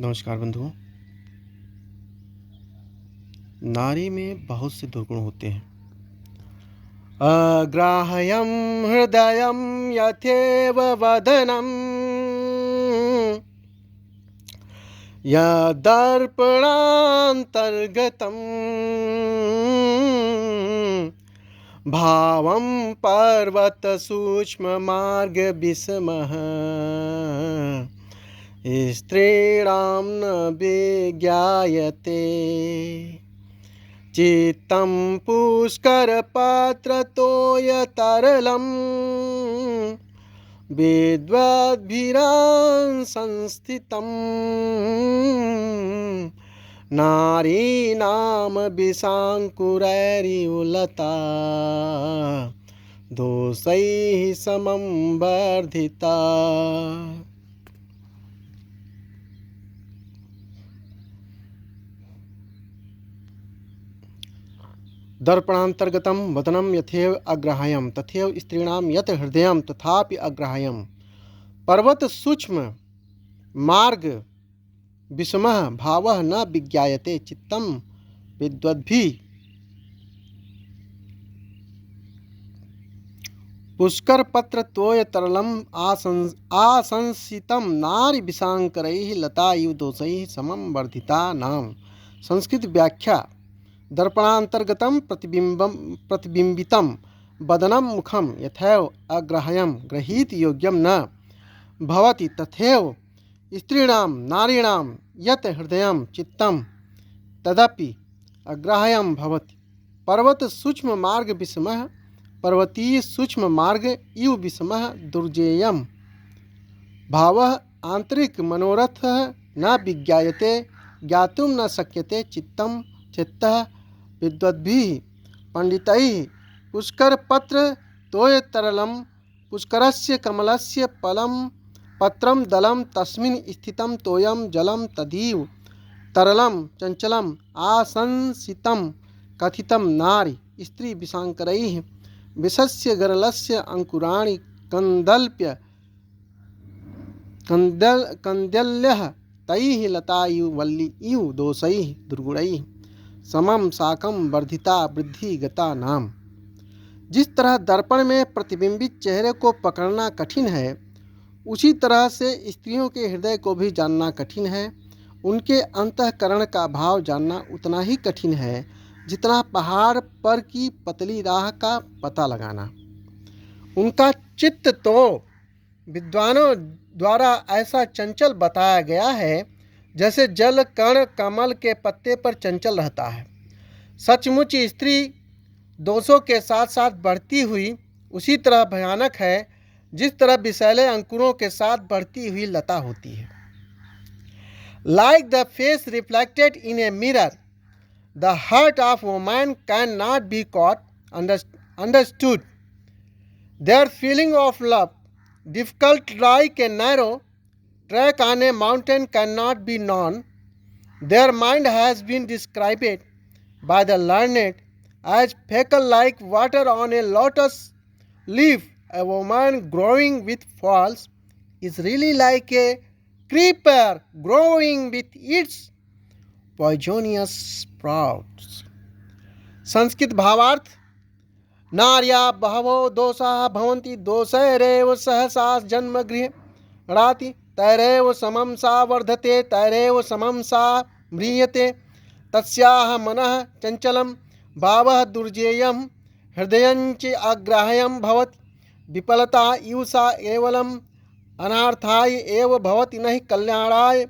नमस्कार बंधुओं। नारी में बहुत से दुर्गुण होते हैं। अग्राह्यं हृदयं यथेव वदनं यदर्पणान्तर्गतं भावं पर्वतसूक्ष्ममार्गविस्मः स्त्रीणां न विज्ञायते। चित्तं पुष्करपात्रतोयतरलं विद्वद्भिरांसंस्थितं नारीणां विशाङ्कुरैरियुलता दोषैः समं वर्धिता। दर्पणान्तर्गतं वदनं यथेव अग्राह्यं तथैव स्त्रीणां यत् हृदयं तथापि अग्राह्यं। पर्वत सूक्ष्म मार्ग विषमः भावः न विज्ञायते। चित्तं विद्वद्भिः पुष्करपत्रतोयतरलम् आशंसितं नारी विशांकरैः लता इव दोषैः समं वर्धिता नाम। संस्कृत व्याख्या। दर्पणान्तर्गतं प्रतिबिंबितं वदनं मुखं यथैव अग्राह्यं गृहीत योग्यं न भवति तथैव स्त्रीणां नारीणां यत् हृदयं चित्तं तदपि अग्राह्यं भवति। पर्वत सूक्ष्म मार्ग विषमः पर्वतीय सूक्ष्म मार्ग इव विषमः दुर्जेयं भावः आंतरिक मनोरथः न विज्ञायते ज्ञातुं न शक्यते। चित्तः विद्वद्भिः पंडितैः पुष्करपत्र तोयतरलं पुष्करस्य कमलस्य फलं पत्रं दलं तस्मिन् स्थितं तोयं जलं तदिव तरलं चंचलम् आशंसितं कथितं नारी स्त्री विशांकरैः विषस्य गरलस्य अंकुराणि कंदल्यः तैः लता इव वल्ली इव दोषैः दुर्गुणैः समम साकम वर्धिता वृद्धि गता नाम। जिस तरह दर्पण में प्रतिबिंबित चेहरे को पकड़ना कठिन है, उसी तरह से स्त्रियों के हृदय को भी जानना कठिन है। उनके अंतःकरण का भाव जानना उतना ही कठिन है जितना पहाड़ पर की पतली राह का पता लगाना। उनका चित्त तो विद्वानों द्वारा ऐसा चंचल बताया गया है जैसे जल कण कमल के पत्ते पर चंचल रहता है। सचमुच स्त्री दोषों के साथ साथ बढ़ती हुई उसी तरह भयानक है जिस तरह विषैले अंकुरों के साथ बढ़ती हुई लता होती है। Like the face reflected in a mirror, the heart of woman cannot be caught, understood. Their feeling of love, difficult like a narrow track on a mountain, cannot be known. Their mind has been described by the learned as fecal like water on a lotus leaf. A woman growing with falls is really like a creeper growing with its poisonous sprouts. Sanskrit भावार्थ। नार्या बहवो दोषाः भवन्ति दोषैरेव सहसा जन्म गृह्णाति तैरेव समं सा वर्धते तैरेव समं सा म्रियते। तस्याः मनः चंचलं भावः दुर्जेयं हृदयञ्च अग्राह्यं भवति। विफलता इव सा केवलम् अनार्थाय एव भवति नहि कल्याणाय।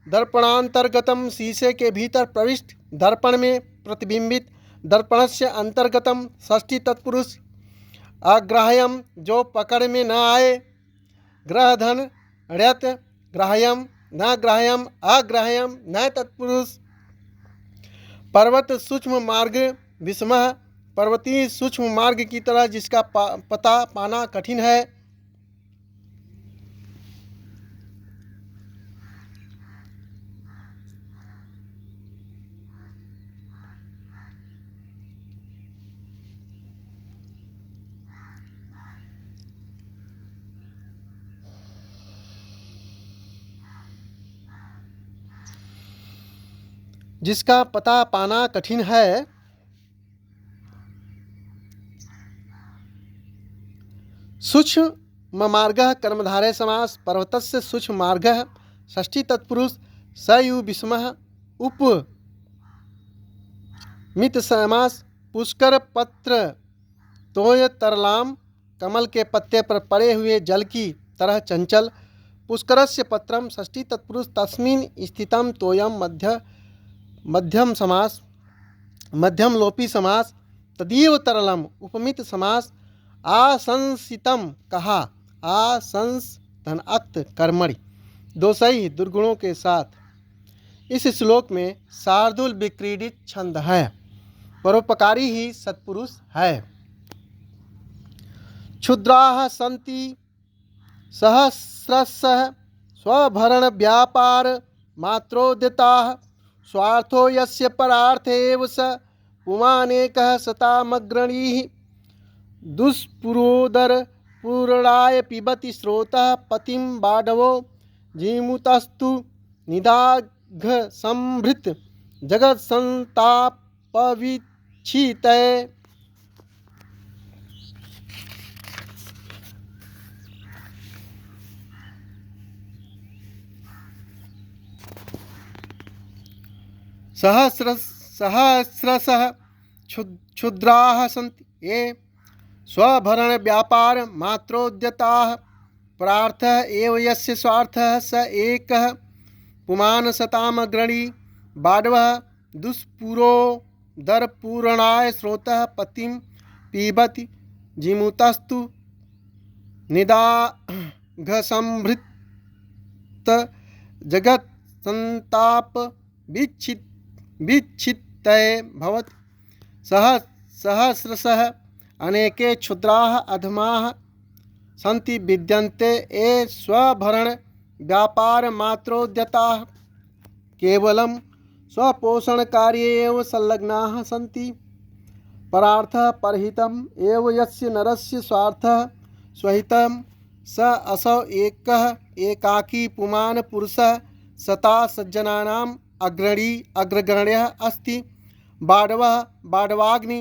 दर्पणांतर्गतम शीशे के भीतर प्रविष्ट दर्पण में प्रतिबिंबित दर्पणस्य अंतर्गतम षष्ठी तत्पुरुष अग्राह्यम जो पकड़ में न आए। ग्रहधन ण्यत ग्राह्यम न ग्राह्यम अग्राह्यम न तत्पुरुष। पर्वत सूक्ष्म मार्ग विषमः पर्वतीय सूक्ष्म मार्ग की तरह जिसका पता पाना कठिन है। जिसका पता पाना कठिन है, सूक्ष्म मार्गः कर्मधारय समास पर्वतस्य सूक्ष्म मार्गः षष्ठी तत्पुरुष स यु विस्मः उपमित समास पुष्कर पत्र तोय तरलाम कमल के पत्ते पर पड़े हुए जल की तरह चंचल। पुष्करस्य पत्रम षष्ठी तत्पुरुष तस्मिन् स्थितम तोयम मध्यम समास मध्यम लोपी समास तदीव तरलम उपमित समास आशंसितम कहा आशंस धनाक्त कर्मणि दोषई दुर्गुणों के साथ। इस श्लोक में शार्दुल विक्रीडित छंद है। परोपकारी ही सत्पुरुष है। क्षुद्राः सन्ति सहस्रशः स्वभरण व्यापार मात्रोद्यताः स्वार्थो यस्य परार्थे एव स पुमानेकः शतामग्रणीः दुष्पुरोदर पूर्णाय पिबति स्रोतः पतिं बाढवो जीमुतस्तु निदाघ संभृत जगत संतापविच्छितये। सहस्रशः क्षुद्राः सन्ति ये स्वभरण व्यापार मात्रोद्यताः प्रार्थः एव यस्य स्वार्थः स एकः पुमान शतामग्रणी बाढवः दुष्पुरोदरपूर्णाय स्रोतः पतिं पीबति जीमुतस्तु निदाघसंभृत जगत् संताप विच्छित्तये भवति। सहस्रशः अनेके क्षुद्राः अधमाः सन्ति विद्यन्ते ये स्वभरण व्यापार मात्रोद्यताः केवलं स्वपोषणकार्ये एव संलग्नाः सन्ति। परार्थः परहितम् एव यस्य नरस्य स्वार्थः स्वहितं स असौ एकः एकाकी पुमान् पुरुषः सता सज्जनानाम् अग्रगण्यः अस्ति। बाढवः बाढवाग्नि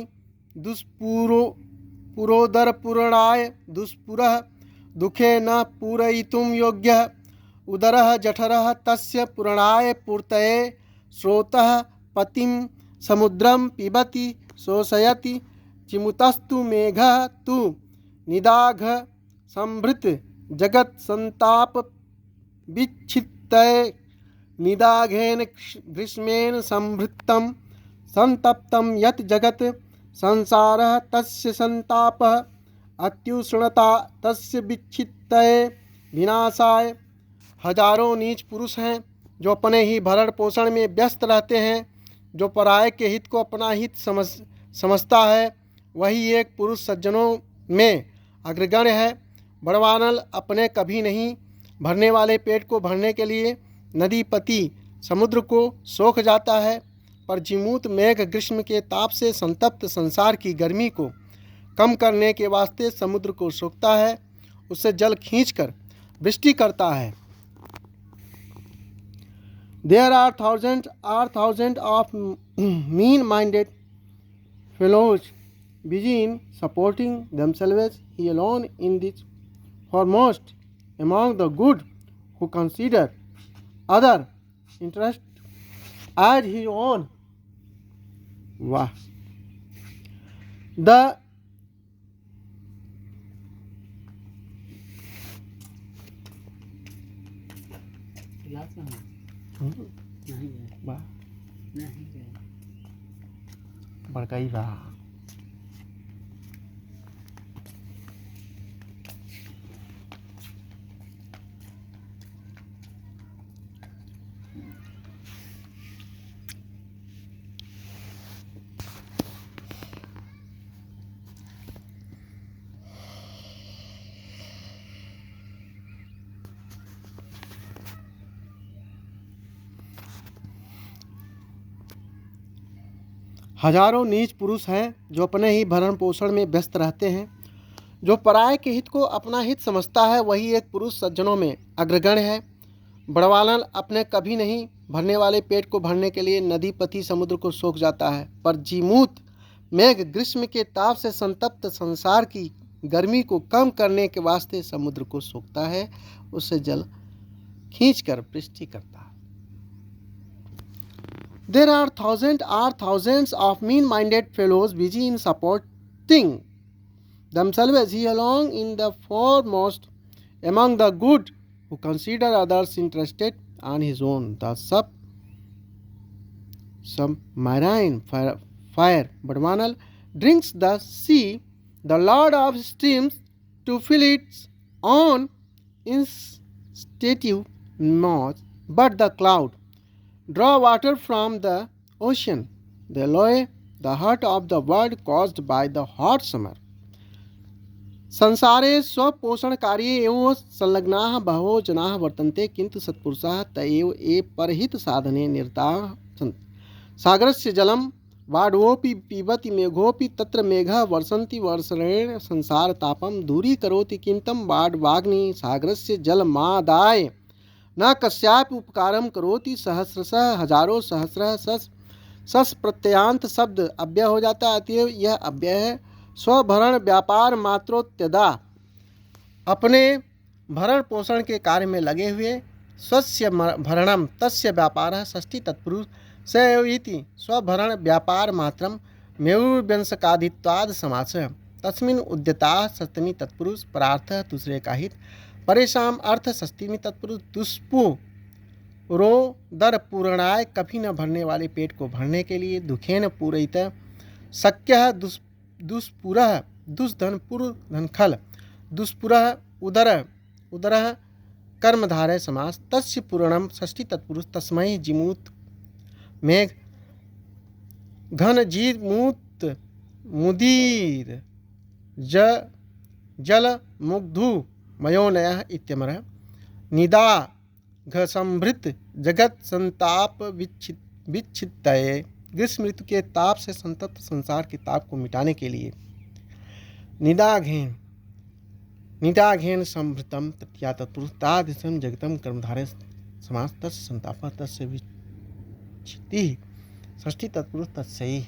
पुरोदरपूर्णाय दुष्पुरः दुखे न पूरयितुं योग्यः उदरः जठरः तस्य पूर्णाय पूर्तये स्रोतः पतिं समुद्रं पिबति शोषयति चिमुतस्तु मेघः तु निदाघ संभृत जगत् संताप विच्छित्तये। निदाघेन ग्रीष्मेण संभृतं संतप्तं यत् जगत् संसारः तस्य संतापः अत्युष्णता तस्य विच्छित्तये विनाशाय। हजारों नीच पुरुष हैं जो अपने ही भरण पोषण में व्यस्त रहते हैं। जो पराये के हित को अपना हित समझता है वही एक पुरुष सज्जनों में अग्रगण्य है। बड़वानल अपने कभी नहीं भरने वाले पेट को भरने के लिए नदीपति समुद्र को सोख जाता है, पर जिमूत मेघ ग्रीष्म के ताप से संतप्त संसार की गर्मी को कम करने के वास्ते समुद्र को सोखता है, उससे जल खींचकर वृष्टि करता है। There are thousands of mean-minded fellows busy in supporting themselves. He alone in this foremost among the good who consider other interest as his own. Wow. The बड़काई बा हजारों नीच पुरुष हैं जो अपने ही भरण पोषण में व्यस्त रहते हैं। जो पराये के हित को अपना हित समझता है वही एक पुरुष सज्जनों में अग्रगण्य है। बड़वानल अपने कभी नहीं भरने वाले पेट को भरने के लिए नदीपति समुद्र को सोख जाता है, पर जीमूत मेघ ग्रीष्म के ताप से संतप्त संसार की गर्मी को कम करने के वास्ते समुद्र को सोखता है, उससे जल खींचकर वृष्टि करता है। There are thousands of mean-minded fellows busy in supporting themselves he alone in the foremost among the good who consider others interested on his own. The submarine fire Badwanal drinks the sea, the lord of streams, to fill its own instinctive mouth, but the cloud draw water from the ocean. They alloy the hurt of the world caused by the hot summer. संसारे स्वपोषणकारी एवं संलग्नाः बहवो जनाः वर्तन्ते, किन्तु सत्पुरुषाः तएव ये परहित साधने निरताः सन्ति। सागरस्य जलं वाड्वोऽपि पिबति, मेघोऽपि तत्र मेघः वर्षन्ति वर्षणेन संसार तापं दूरीकरोति, किन्तं वाड्वाग्निः सागरस्य जलमादाय न कस्यापि उपकारं करोति। सहस्रशः हजारों सहस्रः सस प्रत्ययान्त शब्द अव्यय हो जाता है, अतएव यह अव्यय है। स्वभरण व्यापार मात्रोत्यदा, अपने भरण पोषण के कार्य में लगे हुए। स्वस्य भरणम तस्य व्यापारः षष्ठी तत्पुरुष स इति स्वभरण व्यापार मात्रम मेरुव्यंसकादित्वाद समासः तस्मिन् उद्यता सप्तमी तत्पुरुष परार्थः दूसरे का हित। परेशान अर्थ सप्तमी तत्पुरुष दुष्पु रो दर पूर्णाय, कभी न भरने वाले पेट को भरने के लिए। दुखेन पूरयित शक्यः दुष्पुरः दुष्धन पुर धनखल, दुष्पुरः उदरः कर्मधारय समास। तस्य पूर्णम षष्ठी तत्पुरुष तस्मै जिमूत मेघ घन जीमूत मुदीर जल मुग्धु मयोनयः इत्यमरः। निदा घसंभृत जगत संताप विच्छित्तये, ग्रीष्म ऋतु के ताप से संतप्त संसार के ताप को मिटाने के लिए। निदाघेन संभृतम तत्या तत्पुरुष तादृशं जगतम कर्मधारय समास। तस्य संतापः तस्य विच्छित्तिः षष्ठी तत्पुरुष तस्यै।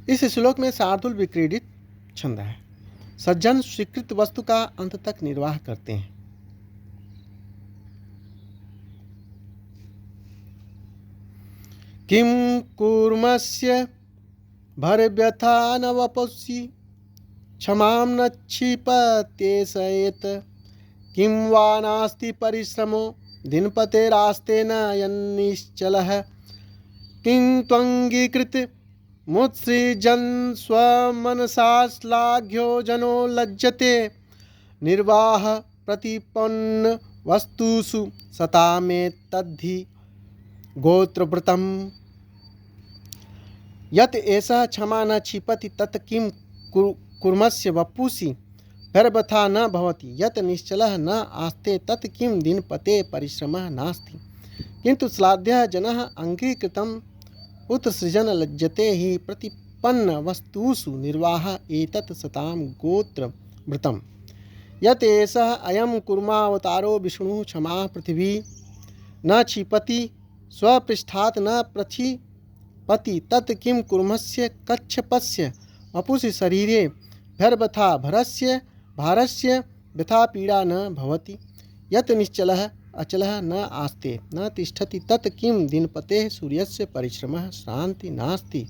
इस श्लोक में शार्दुल विक्रीडित छंद है। सज्जन स्वीकृत वस्तु का अंत तक निर्वाह करते हैं। किम कूर्मस्य भरव्यथा न वपसि क्षमां न क्षिपते सयेत, किं वा नास्ति परिश्रमो दिनपतेरास्ते न यन्निश्चलः, किं त्वंगीकृत मुत्सृजन् स्वमनसा श्लाघ्यो जनो लज्जते, निर्वाह प्रतिपन्न वस्तुषु सतामेतद्धि गोत्रव्रतम्। यत् एषः क्षमा न क्षिपति तत् किं कुर्मस्य वपुषि भरव्यथा न भवति, यत् निश्चलः न आस्ते तत् किं दिनपते परिश्रमः नास्ति, किन्तु श्लाघ्यः जनः अंगीकृतम् उत्सृजन लज्जते हि प्रतिपन्न वस्तुषु निर्वाह एतत् सतां गोत्र व्रतम्। यत् एषः अयं कूर्मावतारो विष्णुः क्षमा पृथिवी न क्षिपति स्वपृष्ठात् न प्रक्षिपति, तत् किं कूर्मस्य कच्छपस्य वपुषि शरीरे भरव्यथा भरस्य भारस्य व्यथा पीड़ा न भवति, यत् निश्चलः अचलः न आस्ते न तिष्ठति, तत् किं दिनपतेः सूर्यस्य परिश्रमः श्रान्ति नास्ति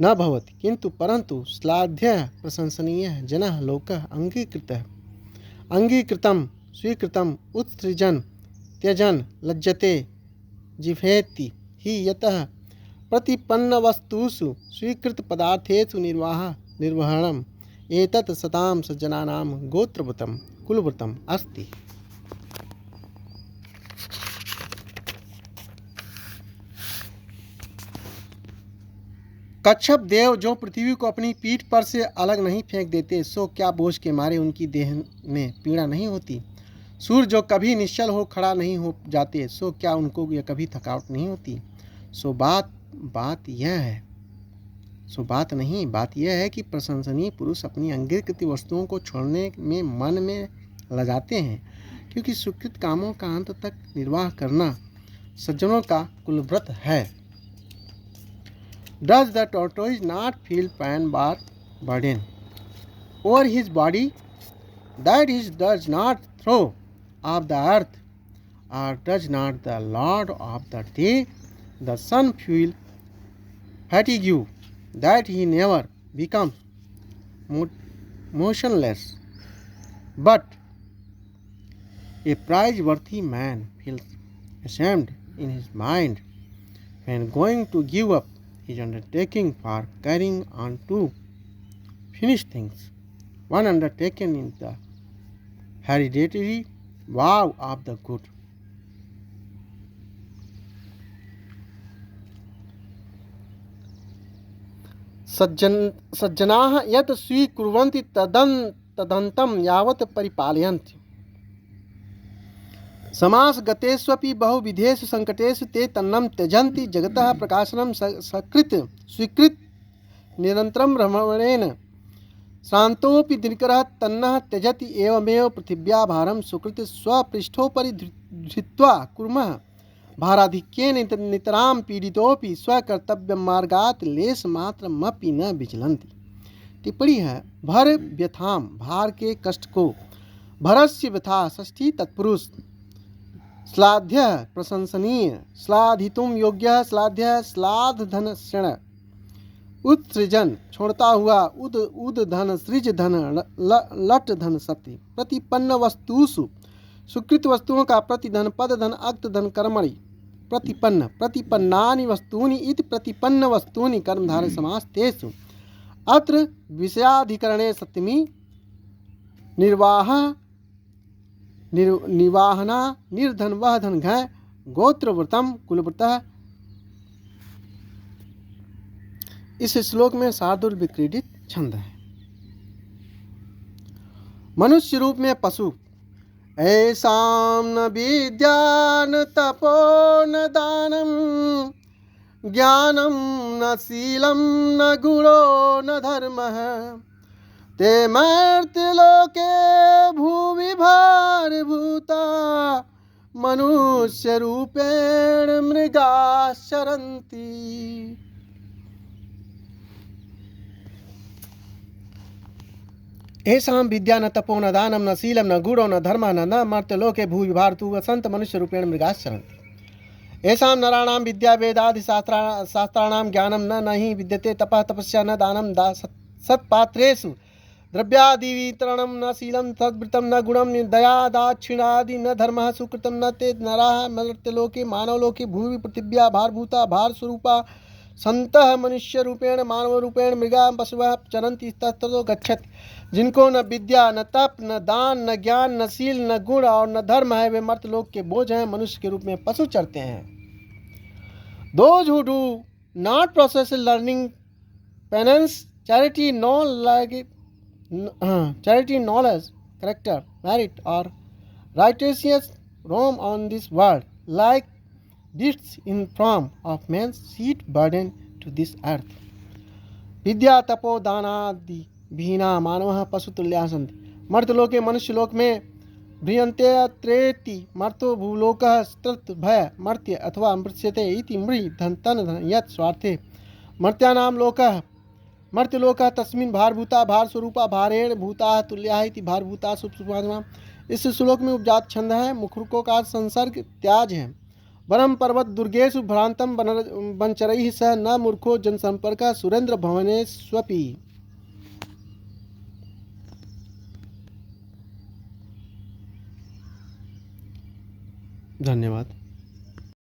न भवति, किन्तु परन्तु श्लाघ्यः प्रशंसनीयः जनः लोकः अंगीकृतं स्वीकृतम् उत्सृजन् त्यजन् लज्जते जिह्वेति हि, यतः प्रतिपन्नवस्तुषु स्वीकृतपदार्थेषु निर्वहणम् एतत् सतां सज्जनानां गोत्रव्रतं कुलव्रतम् अस्ति। कच्छप देव जो पृथ्वी को अपनी पीठ पर से अलग नहीं फेंक देते, सो क्या बोझ के मारे उनकी देह में पीड़ा नहीं होती। सूर्य जो कभी निश्चल हो खड़ा नहीं हो जाते, सो क्या उनको यह कभी थकावट नहीं होती? सो बात यह है कि प्रशंसनीय पुरुष अपनी अंगीकृत वस्तुओं को छोड़ने में मन में लगाते हैं, क्योंकि स्वीकृत कामों का अंत तक निर्वाह करना सज्जनों का कुलव्रत है। Does the tortoise not feel pain burden over his body that he does not throw off the earth? Or does not the Lord of the day, the sun, feel fatigue that he never becomes motionless? But a praiseworthy man feels ashamed in his mind when going to give up his undertaking for carrying on to finish things, one undertaken in the hereditary vow of the good. सज्जनाः यत् स्वीकुर्वन्ति तदन्तं यावत् परिपालयन्ति। समासगतेष्वपि बहुविधेषु संकटेषु ते तन्नं त्यजन्ति। जगतः प्रकाशनं स्वीकृत निरन्तरं भ्रमणेन श्रान्तोऽपि दिनकरः तन्नः त्यजति। एवमेव पृथिव्या भारं सुकृत स्वपृष्ठोपरि धृत्वा कुर्मः। भाराधिक्येन नितरां पीडितोऽपि स्वकर्तव्यं मार्गात् लेशमात्रमपि न विचलन्ति। टिप्पणी है, भर व्यथाम, भार के कष्ट को, भरस्य व्यथा षष्ठी तत्पुरुष, श्लाघ्य प्रशंसनीय, श्लाघितुम योग्य, श्लाघ्य श्लाघ धन क्षण, उत्सृजन छोड़ता हुआ, उद धन सृज धन लट धन सत्य, प्रतिपन्न वस्तुषु सुकृत वस्तुओं का प्रतिधन पद धन अक्त धन कर्मणि प्रतिपन्न, प्रतिपन्नानि वस्तूनि इति प्रतिपन्न वस्तूनि कर्मधारय समास तेषु। अत्र विषयाधिकरणे सप्तमी निर्वाहना निर्धन वह धन घ गोत्रव्रतम कुलव्रतः। इस श्लोक में शार्दूल विक्रीडित छंद है। मनुष्य रूप में पशु, ऐसां न विद्या न तपो न दानं, ज्ञानं न शीलं न गुणो न धर्मः, ते मर्त्यलोके भुवि भारभूता, मनुष्यरूपेण मृगाः चरन्ति। ऐसां विद्या न तपो न दानं न शीलं न गुणो न धर्मः न मर्त्यलोके भूवि भारतु वसन्त मनुष्य रूपेण मृगाश्चरन्ति। ऐसां नराणां विद्या वेदादि शास्त्राणां ज्ञानं न हि विद्यते, तपः तपस्या न दानं सत्पात्रेषु द्रव्यादि वितरणं न शीलं सद्वृत्तं न गुणं दया दाक्षिणादि न धर्मः सुकृतं न ते नराः मर्त्यलोके मानवलोके भूवि पृथिव्या भारभूता भारस्वरूपा संतः मनुष्य रूपेण मानव रूपेण मृगा पशुवः चरन्ति ततो गच्छति। जिनको न विद्या न तप न दान न ज्ञान न शील न गुण और न धर्म है, वे मर्त्यलोक के बोझ हैं, मनुष्य के रूप में पशु चरते हैं। Those who do not possess learning, penance, charity, knowledge, character, merit, or righteousness roam on this world like beasts in form of men's seed burden to this earth. विद्या तपो दानादि विहीना मानवः पशुतुल्याः सन्ति। मर्त्यलोके मनुष्यलोक में भ्रियन्ते त्रेति मर्तो भूलोकः स्त्रत भय मर्त्य अथवा मृत्स्यते इति मृ धन तन धन यत् स्वार्थे मर्त्यानां लोकः मर्त्यलोकः तस्मिन् भारभूता भार स्वरूपा भारेण भूताः तुल्याः इति भारभूता सुप्सुपात्मा। इस श्लोक में उपजात छंद है। मुखरुकों का संसर्ग त्याज है। वरम पर्वत दुर्गेषु भ्रांतम वनचरैः सह न मूर्खो जनसंपर्कः सुरेंद्र भवनेष्वपि। धन्यवाद।